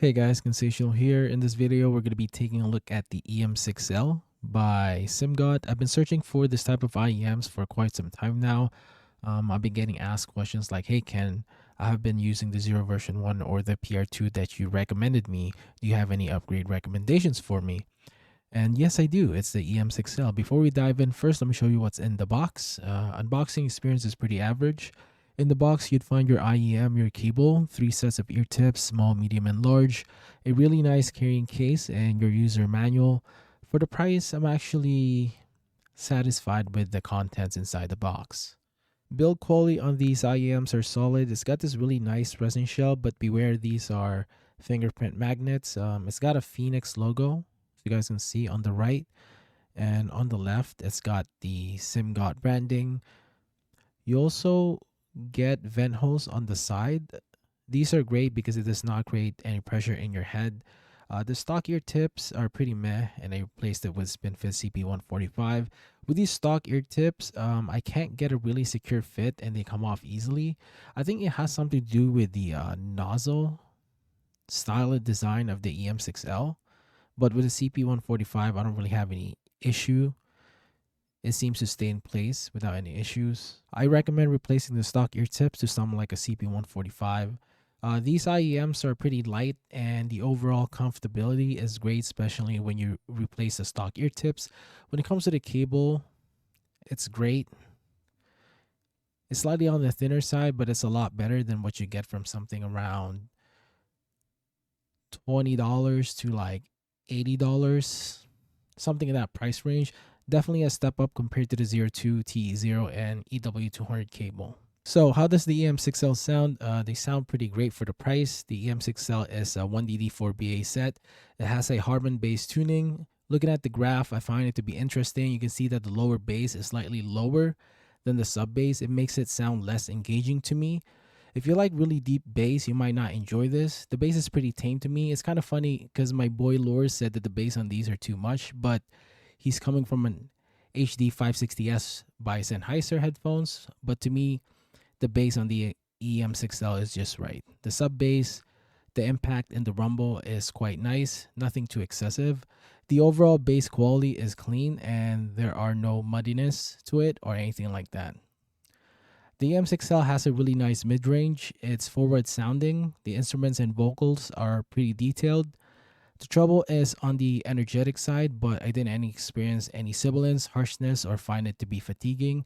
Hey guys, Sensational here. In this video, we're going to be taking a look at the EM6L by Simgot. I've been searching for this type of IEMs for quite some time now. I've been getting asked questions like, hey Ken, I have been using the Zero version 1 or the PR2 that you recommended me. Do you have any upgrade recommendations for me? And yes, I do. It's the EM6L. Before we dive in, first let me show you what's in the box. Unboxing experience is pretty average. In the box, you'd find your IEM, your cable, 3 sets of ear tips, small, medium, and large, a really nice carrying case, and your user manual. For the price, I'm actually satisfied with the contents inside the box. Build quality on these IEMs are solid. It's got this really nice resin shell, but beware, these are fingerprint magnets. It's got a Phoenix logo, you guys can see on the right, and on the left it's got the Simgot branding. You also get vent holes on the side. These are great because it does not create any pressure in your head. The stock ear tips are pretty meh, and I replaced it with SpinFit CP145. With these stock ear tips, I can't get a really secure fit and they come off easily. I think it has something to do with the nozzle style of design of the EM6L. But with the CP145, I don't really have any issue. It seems to stay in place without any issues. I recommend replacing the stock ear tips to something like a CP145. These IEMs are pretty light and the overall comfortability is great, especially when you replace the stock ear tips. When it comes to the cable, it's great. It's slightly on the thinner side, but it's a lot better than what you get from something around $20 to like $80, something in that price range. Definitely a step up compared to the 02, TE0, and EW200 cable. So how does the EM6L sound? They sound pretty great for the price. The EM6L is a 1DD4BA set. It has a Harman bass tuning. Looking at the graph, I find it to be interesting. You can see that the lower bass is slightly lower than the sub bass. It makes it sound less engaging to me. If you like really deep bass, you might not enjoy this. The bass is pretty tame to me. It's kind of funny because my boy Lore said that the bass on these are too much, but he's coming from an HD 560S by Sennheiser headphones. But to me, the bass on the EM6L is just right. The sub bass, the impact, and the rumble is quite nice. Nothing too excessive. The overall bass quality is clean and there are no muddiness to it or anything like that. The EM6L has a really nice mid-range. It's forward sounding. The instruments and vocals are pretty detailed. The trouble is on the energetic side, but I didn't experience any sibilance, harshness, or find it to be fatiguing.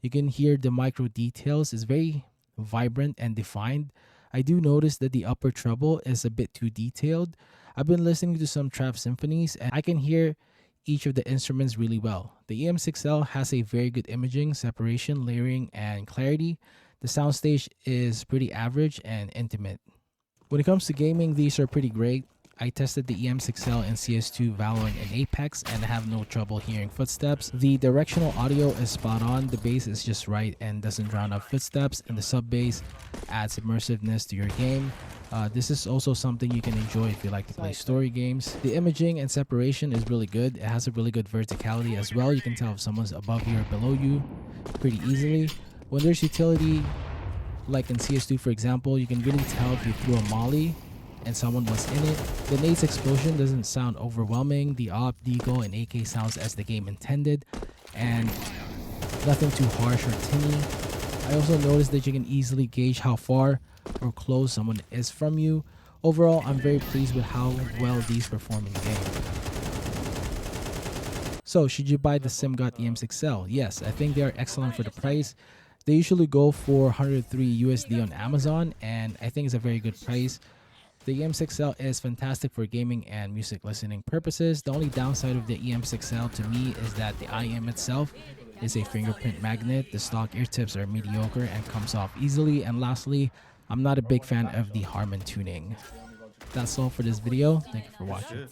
You can hear the micro details. It's very vibrant and defined. I do notice that the upper treble is a bit too detailed. I've been listening to some trap symphonies and I can hear each of the instruments really well. The EM6L has a very good imaging, separation, layering, and clarity. The soundstage is pretty average and intimate. When it comes to gaming, these are pretty great. I tested the EM6L in CS2, Valorant, and Apex and have no trouble hearing footsteps. The directional audio is spot on, the bass is just right and doesn't drown out footsteps, and the sub bass adds immersiveness to your game. This is also something you can enjoy if you like to play story games. The imaging and separation is really good. It has a really good verticality as well. You can tell if someone's above you or below you pretty easily. When there's utility, like in CS2 for example, you can really tell if you threw a molly and someone was in it. The nade's explosion doesn't sound overwhelming. The AWP, deagle, and AK sounds as the game intended, and nothing too harsh or tinny. I also noticed that you can easily gauge how far or close someone is from you. Overall, I'm very pleased with how well these perform in the game. So, should you buy the Simgot EM6L? Yes, I think they are excellent for the price. They usually go for 103 USD on Amazon, and I think it's a very good price. The EM6L is fantastic for gaming and music listening purposes. The only downside of the EM6L to me is that the IEM itself is a fingerprint magnet. The stock ear tips are mediocre and comes off easily. And lastly, I'm not a big fan of the Harman tuning. That's all for this video. Thank you for watching.